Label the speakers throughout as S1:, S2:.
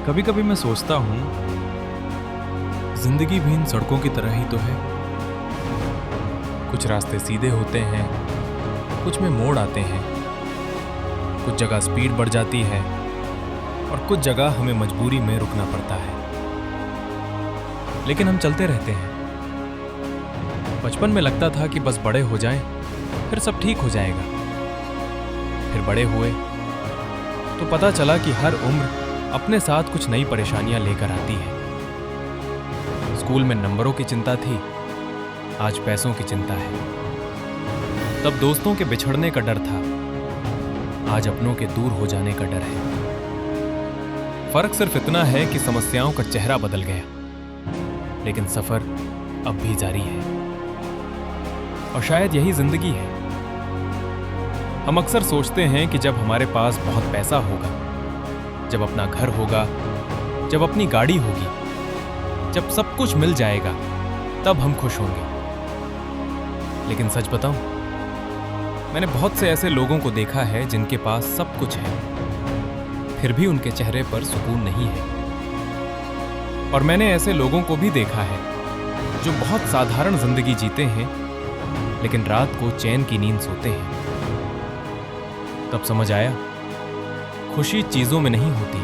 S1: कभी कभी मैं सोचता हूँ, जिंदगी भी इन सड़कों की तरह ही तो है। कुछ रास्ते सीधे होते हैं, कुछ में मोड़ आते हैं, कुछ जगह स्पीड बढ़ जाती है और कुछ जगह हमें मजबूरी में रुकना पड़ता है, लेकिन हम चलते रहते हैं। बचपन में लगता था कि बस बड़े हो जाएं, फिर सब ठीक हो जाएगा। फिर बड़े हुए तो पता चला कि हर उम्र अपने साथ कुछ नई परेशानियां लेकर आती है। स्कूल में नंबरों की चिंता थी, आज पैसों की चिंता है। तब दोस्तों के बिछड़ने का डर था, आज अपनों के दूर हो जाने का डर है। फर्क सिर्फ इतना है कि समस्याओं का चेहरा बदल गया, लेकिन सफर अब भी जारी है। और शायद यही जिंदगी है। हम अक्सर सोचते हैं कि जब हमारे पास बहुत पैसा होगा, जब अपना घर होगा, जब अपनी गाड़ी होगी, जब सब कुछ मिल जाएगा, तब हम खुश होंगे। लेकिन सच बताऊं, मैंने बहुत से ऐसे लोगों को देखा है जिनके पास सब कुछ है, फिर भी उनके चेहरे पर सुकून नहीं है। और मैंने ऐसे लोगों को भी देखा है जो बहुत साधारण जिंदगी जीते हैं, लेकिन रात को चैन की नींद सोते हैं। तब समझ आया, खुशी चीजों में नहीं होती,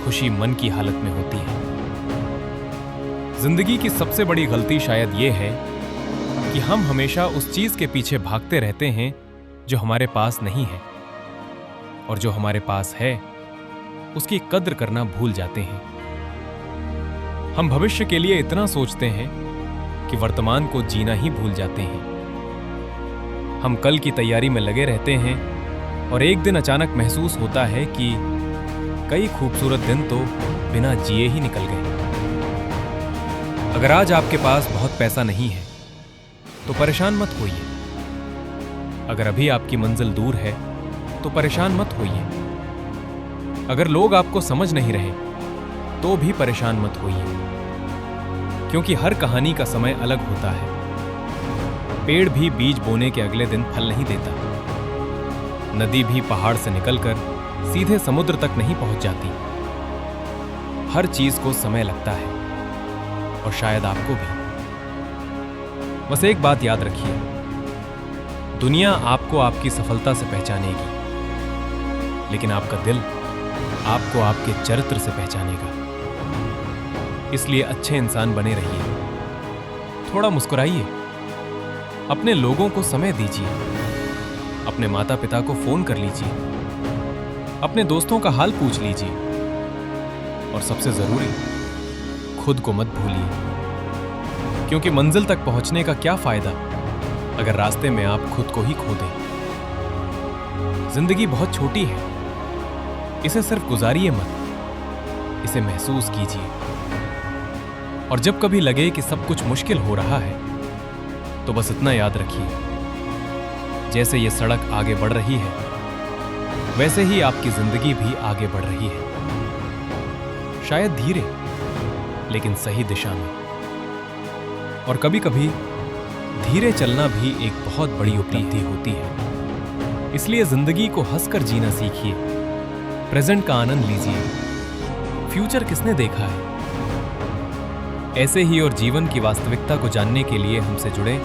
S1: खुशी मन की हालत में होती है। जिंदगी की सबसे बड़ी गलती शायद यह है कि हम हमेशा उस चीज के पीछे भागते रहते हैं जो हमारे पास नहीं है, और जो हमारे पास है उसकी कद्र करना भूल जाते हैं। हम भविष्य के लिए इतना सोचते हैं कि वर्तमान को जीना ही भूल जाते हैं। हम कल की तैयारी में लगे रहते हैं और एक दिन अचानक महसूस होता है कि कई खूबसूरत दिन तो बिना जिए ही निकल गए। अगर आज आपके पास बहुत पैसा नहीं है तो परेशान मत होइए। अगर अभी आपकी मंजिल दूर है तो परेशान मत होइए। अगर लोग आपको समझ नहीं रहे तो भी परेशान मत होइए, क्योंकि हर कहानी का समय अलग होता है। पेड़ भी बीज बोने के अगले दिन फल नहीं देता। नदी भी पहाड़ से निकलकर सीधे समुद्र तक नहीं पहुंच जाती। हर चीज को समय लगता है, और शायद आपको भी। बस एक बात याद रखिए, दुनिया आपको आपकी सफलता से पहचानेगी, लेकिन आपका दिल आपको आपके चरित्र से पहचानेगा। इसलिए अच्छे इंसान बने रहिए, थोड़ा मुस्कुराइए, अपने लोगों को समय दीजिए, अपने माता पिता को फोन कर लीजिए, अपने दोस्तों का हाल पूछ लीजिए, और सबसे जरूरी, खुद को मत भूलिए। क्योंकि मंजिल तक पहुंचने का क्या फायदा अगर रास्ते में आप खुद को ही खो दें। जिंदगी बहुत छोटी है, इसे सिर्फ गुजारिए मत, इसे महसूस कीजिए। और जब कभी लगे कि सब कुछ मुश्किल हो रहा है, तो बस इतना याद रखिए, जैसे ये सड़क आगे बढ़ रही है, वैसे ही आपकी जिंदगी भी आगे बढ़ रही है। शायद धीरे, लेकिन सही दिशा में। और कभी कभी धीरे चलना भी एक बहुत बड़ी उपलब्धि होती है। इसलिए जिंदगी को हंसकर जीना सीखिए, प्रेजेंट का आनंद लीजिए। फ्यूचर किसने देखा है? ऐसे ही और जीवन की वास्तविकता को जानने के लिए हमसे जुड़ें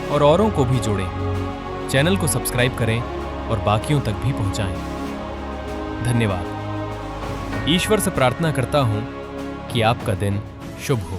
S1: और औरों को भी जोड़ें। चैनल को सब्सक्राइब करें और बाकियों तक भी पहुंचाएं। धन्यवाद। ईश्वर से प्रार्थना करता हूं कि आपका दिन शुभ हो।